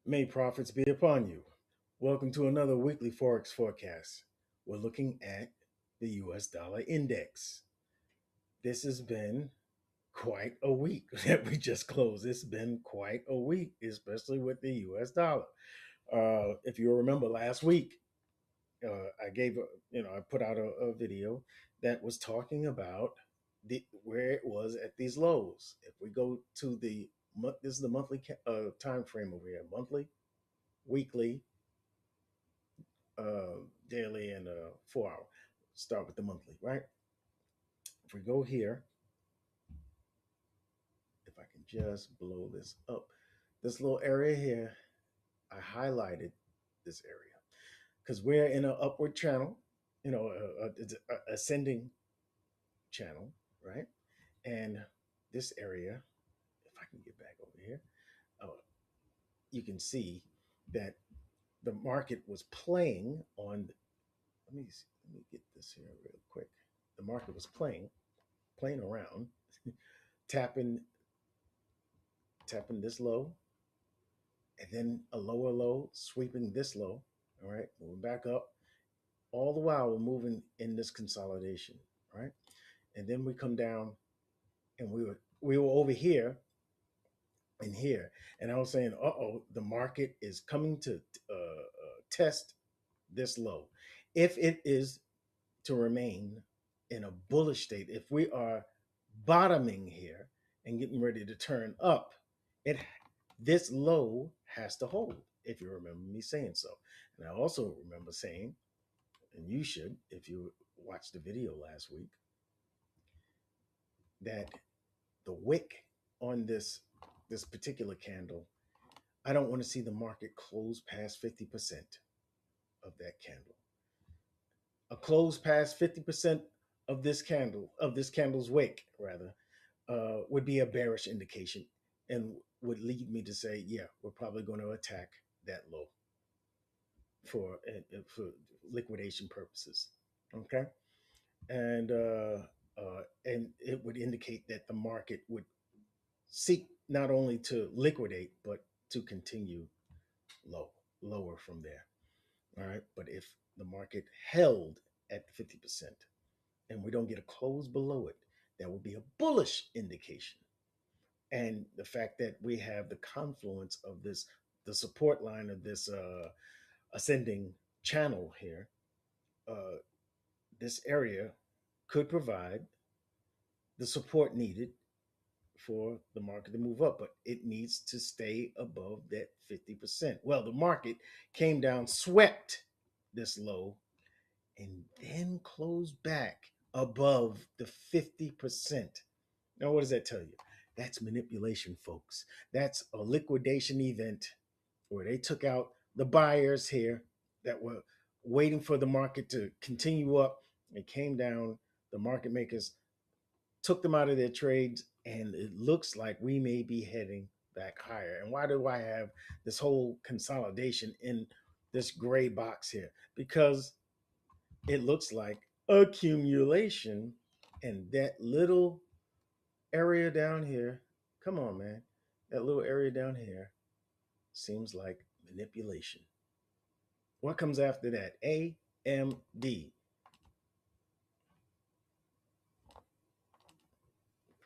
May profits be upon you. Welcome to another weekly Forex forecast. We're looking at the US dollar index. This has been quite a week that we just closed. It's been quite a week, especially with the US dollar. If you remember last week, I put out a video that was talking about where it was at these lows. If we go to the month, this is the monthly time frame over here, monthly, weekly, daily, and 4 hour. Start with the monthly, right? If we go here, if I can just blow this up, this little area here, I highlighted this area because we're in an upward channel, it's a ascending channel, right? And this area, if I can get back over here, you can see that the market was playing on. Let me get this here real quick. The market was playing around, tapping this low, and then a lower low, sweeping this low. All right, moving back up. All the while we're moving in this consolidation, right? And then we come down, and we were over here and here, and I was saying, the market is coming to test this low. If it is to remain in a bullish state, if we are bottoming here and getting ready to turn up, it this low has to hold, if you remember me saying so. And I also remember saying, and you should if you watched the video last week, that the wick on this particular candle, I don't want to see the market close past 50% of that candle. A close past 50% of this candle's wick, rather, would be a bearish indication and would lead me to say, yeah, we're probably going to attack that low for liquidation purposes. Okay, and and it would indicate that the market would seek not only to liquidate but to continue lower from there. All right, but if the market held at 50% and we don't get a close below it, that would be a bullish indication. And the fact that we have the confluence of the support line of this ascending channel here, uh, this area could provide the support needed for the market to move up, but it needs to stay above that 50%. Well, the market came down, swept this low, and then closed back above the 50%. Now, what does that tell you? That's manipulation, folks. That's a liquidation event where they took out the buyers here that were waiting for the market to continue up. It came down. The market makers took them out of their trades, and it looks like we may be heading back higher. And why do I have this whole consolidation in this gray box here? Because it looks like accumulation, and that little area down here, come on, man, that little area down here seems like manipulation. What comes after that? AMD.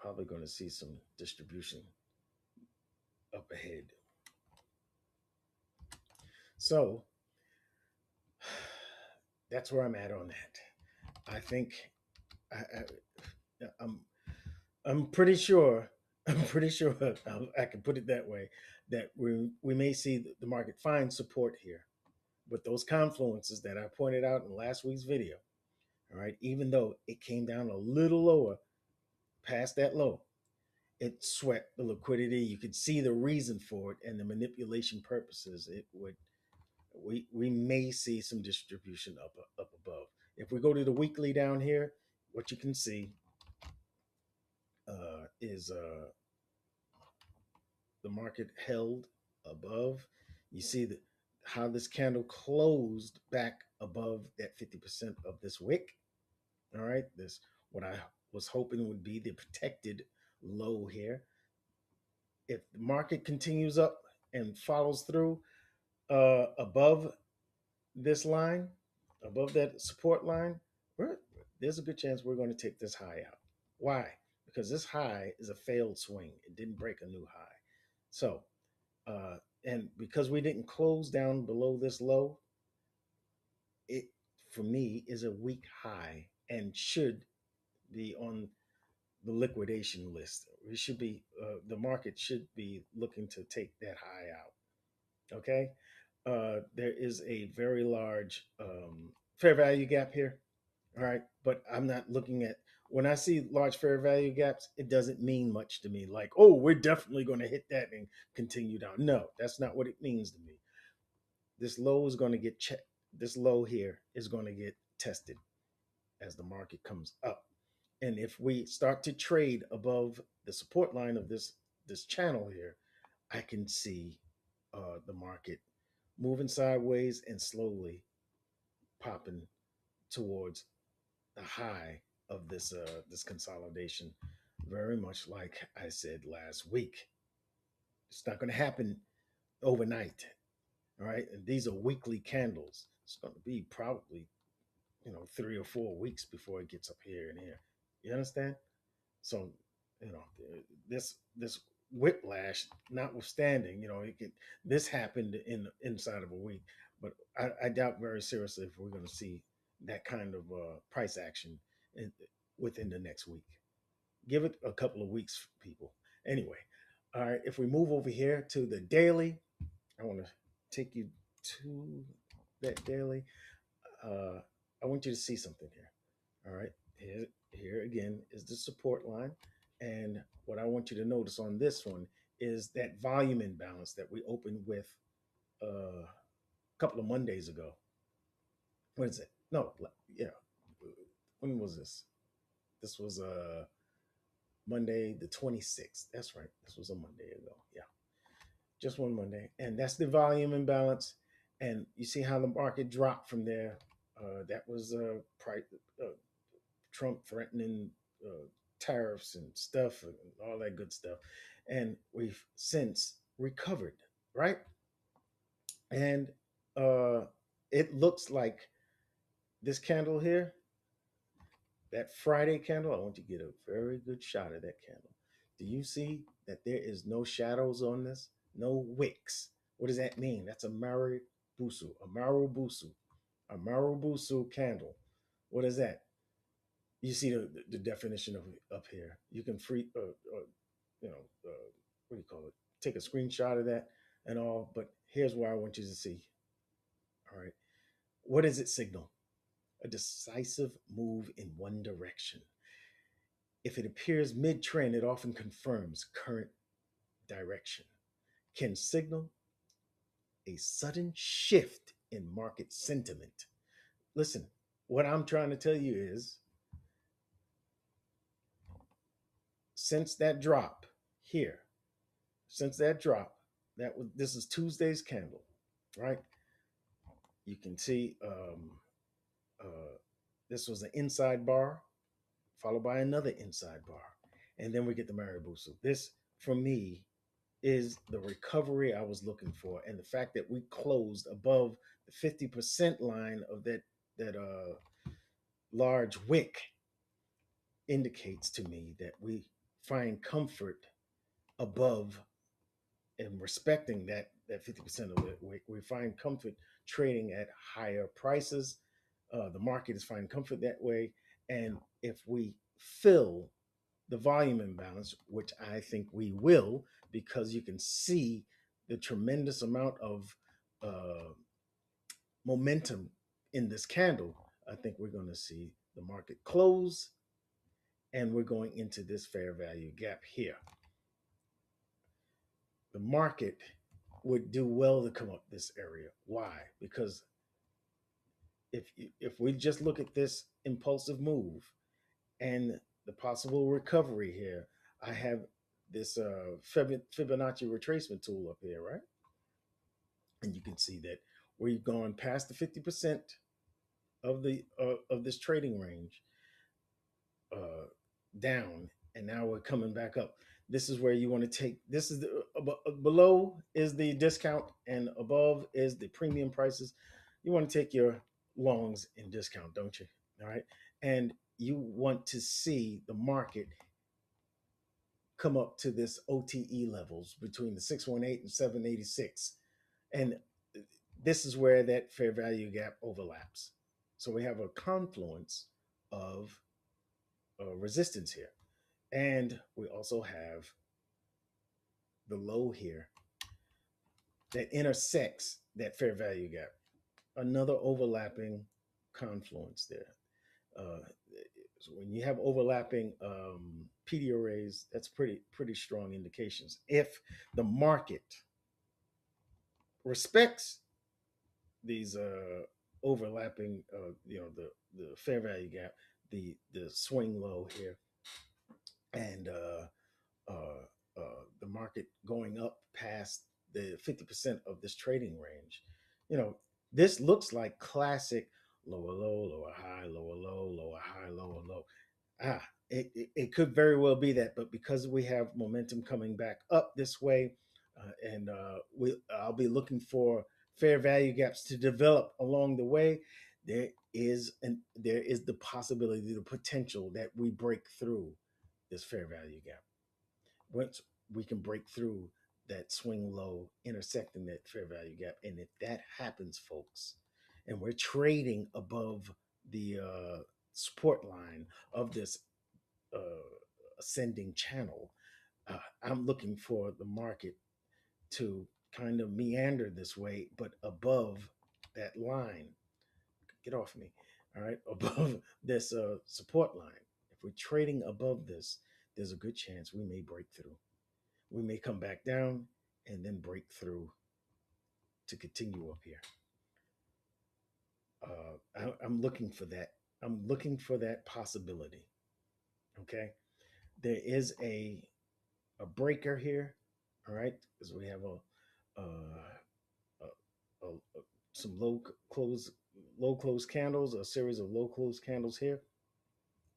Probably going to see some distribution up ahead. So that's where I'm at on that. I think I'm I'm pretty sure I'm pretty sure I can put it that way, that we may see the market find support here with those confluences that I pointed out in last week's video. All right, even though it came down a little lower past that low, it swept the liquidity. You could see the reason for it and the manipulation purposes. It would we may see some distribution up above. If we go to the weekly down here, what you can see is the market held above. You see that how this candle closed back above that 50% of this wick. All right, this what I was hoping would be the protected low here. If the market continues up, and follows through above this line, above that support line, there's a good chance we're going to take this high out. Why? Because this high is a failed swing. It didn't break a new high. So, and because we didn't close down below this low, it for me is a weak high and should be on the liquidation list. We should be the market should be looking to take that high out. Okay, there is a very large fair value gap here. All right, but I'm not looking at when I see large fair value gaps. It doesn't mean much to me. Like, oh, we're definitely going to hit that and continue down. No, that's not what it means to me. This low is going to get checked. This low here is going to get tested as the market comes up. And if we start to trade above the support line of this channel here, I can see the market moving sideways and slowly popping towards the high of this consolidation. Very much like I said last week, it's not going to happen overnight. All right, and these are weekly candles. It's going to be probably 3 or 4 weeks before it gets up here and here. You understand? So, this whiplash notwithstanding, this happened inside of a week, but I doubt very seriously if we're going to see that kind of price action in, within the next week. Give it a couple of weeks, people. Anyway, all right. If we move over here to the daily, I want to take you to that daily. Uh, I want you to see something here. All right. Here again is the support line. And what I want you to notice on this one is that volume imbalance that we opened with a couple of Mondays ago. What is it? No, yeah. When was this? This was Monday the 26th. That's right. This was a Monday ago. Yeah. Just one Monday. And that's the volume imbalance. And you see how the market dropped from there. That was Trump threatening tariffs and stuff and all that good stuff. And we've since recovered, right? And uh, it looks like this candle here, that Friday candle, I want you to get a very good shot of that candle. Do you see that there is no shadows on this? No wicks. What does that mean? That's a Marubusu candle. What is that? You see the definition of it up here. You can you know, what do you call it? Take a screenshot of that and all. But here's where I want you to see. All right. What does it signal? A decisive move in one direction. If it appears mid trend, it often confirms current direction. Can signal a sudden shift in market sentiment. Listen, what I'm trying to tell you is since that drop here, since that drop, this is Tuesday's candle, right? You can see uh, this was an inside bar followed by another inside bar, and then we get the Maribusu. This, for me, is the recovery I was looking for, and the fact that we closed above the 50% line of that large wick indicates to me that we find comfort above and respecting that 50% of it. We find comfort trading at higher prices. The market is finding comfort that way, and if we fill the volume imbalance, which I think we will, because you can see the tremendous amount of uh, momentum in this candle, I think we're going to see the market close and we're going into this fair value gap here. The market would do well to come up this area. Why? Because if we just look at this impulsive move and the possible recovery here, I have this Fibonacci retracement tool up here, right? And you can see that we've gone past the 50% of this trading range down, and now we're coming back up. This is where you want to take. This is the below is the discount, and above is the premium prices. You want to take your longs in discount, don't you? All right, and you want to see the market come up to this OTE levels between the 618 and 786, and this is where that fair value gap overlaps. So we have a confluence of resistance here, and we also have the low here that intersects that fair value gap. Another overlapping confluence there. So when you have overlapping PD arrays, that's pretty strong indications. If the market respects these overlapping, the fair value gap, the swing low here, and the market going up past the 50% of this trading range. You know, this looks like classic lower low, lower high, lower low, lower high, lower low. It could very well be that, but because we have momentum coming back up this way, and I'll be looking for fair value gaps to develop along the way. There is the possibility, the potential that we break through this fair value gap. Once we can break through that swing low, intersecting that fair value gap, and if that happens, folks, and we're trading above the support line of this uh, ascending channel, I'm looking for the market to kind of meander this way, but above that line. Get off me. All right. Above this support line. If we're trading above this, there's a good chance we may break through. We may come back down and then break through to continue up here. I'm looking for that. I'm looking for that possibility. Okay. There is a breaker here. All right. Because we have a some low close candles, a series of low close candles here,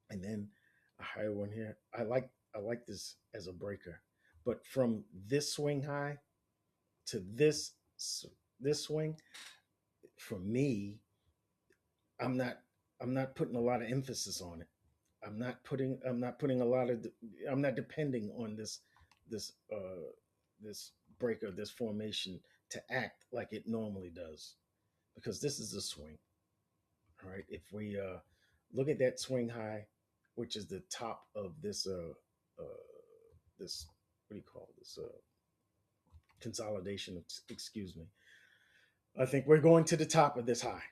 and then a higher one here. I like this as a breaker, but from this swing high to this swing, for me, I'm not I'm not putting a lot of emphasis on it. I'm not putting a lot of I'm not depending on this this breaker, this formation to act like it normally does, because this is a swing. All right. If we look at that swing high, which is the top of this what do you call this consolidation? Excuse me. I think we're going to the top of this high.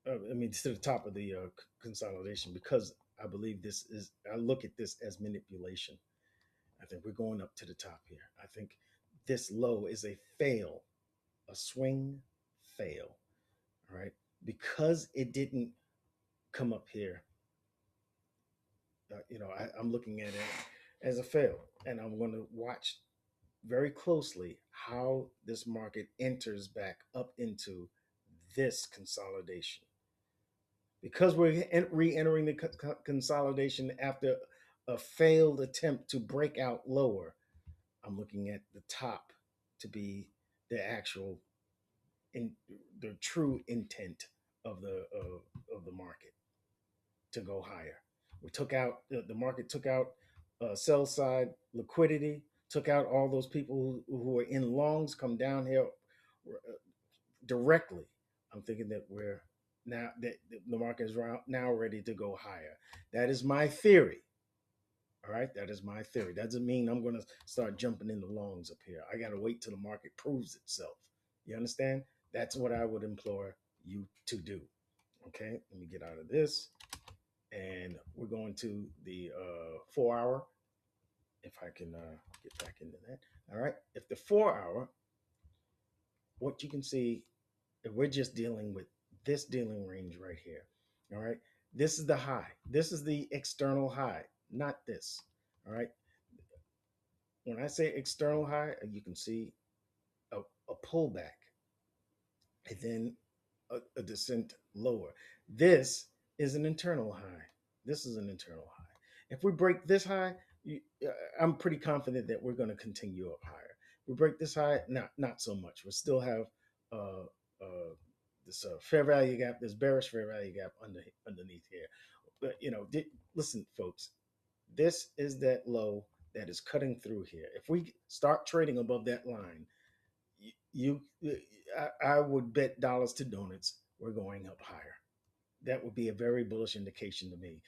I mean, to the top of the consolidation, because I believe this is. I look at this as manipulation. I think we're going up to the top here. I think this low is a fail, a swing fail. All right, because it didn't come up here. I'm looking at it as a fail, and I'm going to watch very closely how this market enters back up into this consolidation, because we're re-entering the consolidation after a failed attempt to break out lower. I'm looking at the top to be the actual in the true intent of the market to go higher. We took out the market took out sell side liquidity, took out all those people who are in longs, come down here directly. I'm thinking that we're now that the market is now ready to go higher. That is my theory. All right, that is my theory. That doesn't mean I'm going to start jumping in the longs up here. I got to wait till the market proves itself. You understand? That's what I would implore you to do. Okay, let me get out of this, and we're going to the 4 hour. If I can get back into that. All right, if the 4 hour, what you can see, if we're just dealing with this dealing range right here. All right, this is the high. This is the external high, not this. All right, when I say external high, you can see a pullback and then a descent lower. This is an internal high. This is an internal high. If we break this high, I'm pretty confident that we're going to continue up higher. We break this high, not so much. We still have uh, this fair value gap, this bearish fair value gap underneath here. But listen, folks, this is that low that is cutting through here. If we start trading above that line, I would bet dollars to donuts we're going up higher. That would be a very bullish indication to me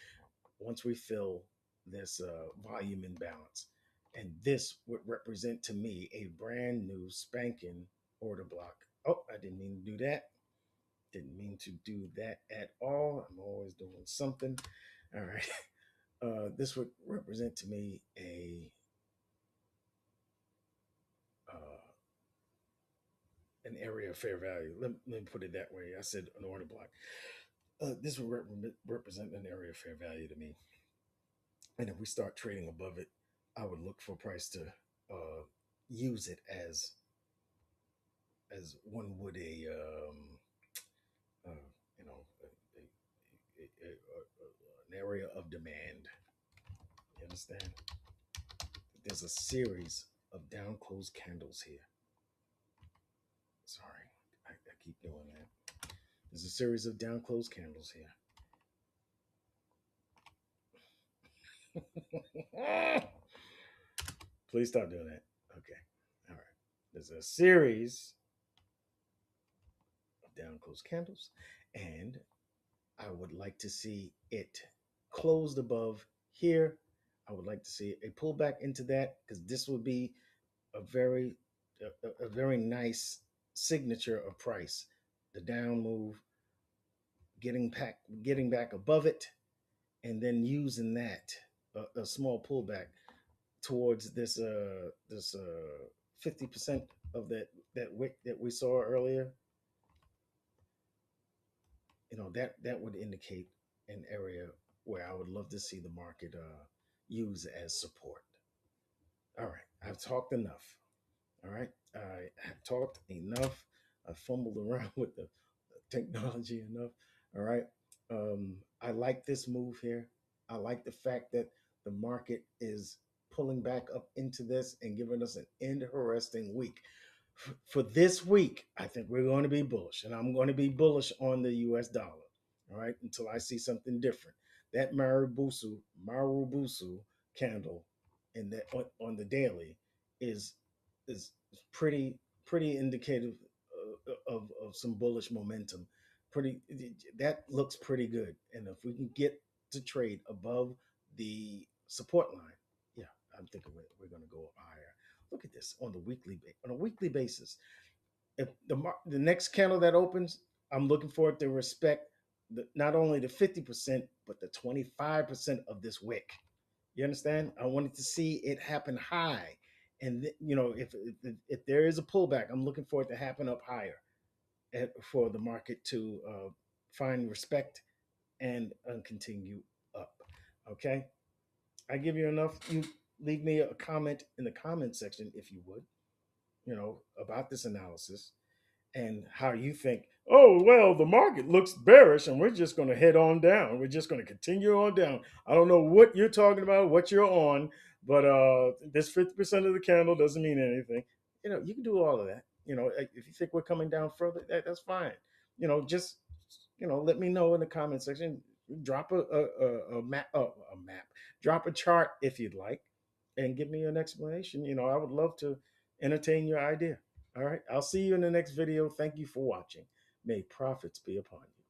once we fill this volume imbalance. And this would represent to me a brand new spanking order block. Oh, I didn't mean to do that. Didn't mean to do that at all. I'm always doing something. All right. This would represent to me uh, an area of fair value. Let me put it that way. I said an order block. This would represent an area of fair value to me. And if we start trading above it, I would look for price to use it as one would uh, you know an area of demand. You understand? There's a series of down closed candles here. Sorry, I keep doing that. There's a series of down closed candles here. Please stop doing that. Okay. All right. There's a series of down closed candles, and I would like to see it closed above here. I would like to see a pullback into that because this would be a very nice signature of price. The down move, getting back above it, and then using that a small pullback towards this 50% of that wick that we saw earlier. That would indicate an area where I would love to see the market use as support. All right, I've talked enough. All right, I have talked enough. I fumbled around with the technology enough. All right, I like this move here. I like the fact that the market is pulling back up into this and giving us an interesting week. For this week, I think we're going to be bullish, and I'm going to be bullish on the US dollar. All right, until I see something different. That Marubusu candle in that on the daily is is pretty indicative of some bullish momentum. Pretty That looks pretty good, and if we can get to trade above the support line, yeah, I'm thinking we're going to go up higher. Look at this on a weekly basis. If the next candle that opens, I'm looking for it to respect not only the 50% but the 25% of this wick. You understand? I wanted to see it happen high, and if there is a pullback, I'm looking for it to happen up higher for the market to find respect and continue up. Okay, I give you enough. You leave me a comment in the comment section if you would, about this analysis and how you think, oh, well, the market looks bearish and we're just going to head on down. We're just going to continue on down. I don't know what you're talking about, what you're on, but this 50% of the candle doesn't mean anything. You can do all of that. If you think we're coming down further, that's fine. Just, let me know in the comment section. Drop a map, drop a chart if you'd like, and give me an explanation. I would love to entertain your idea. All right. I'll see you in the next video. Thank you for watching. May profits be upon you.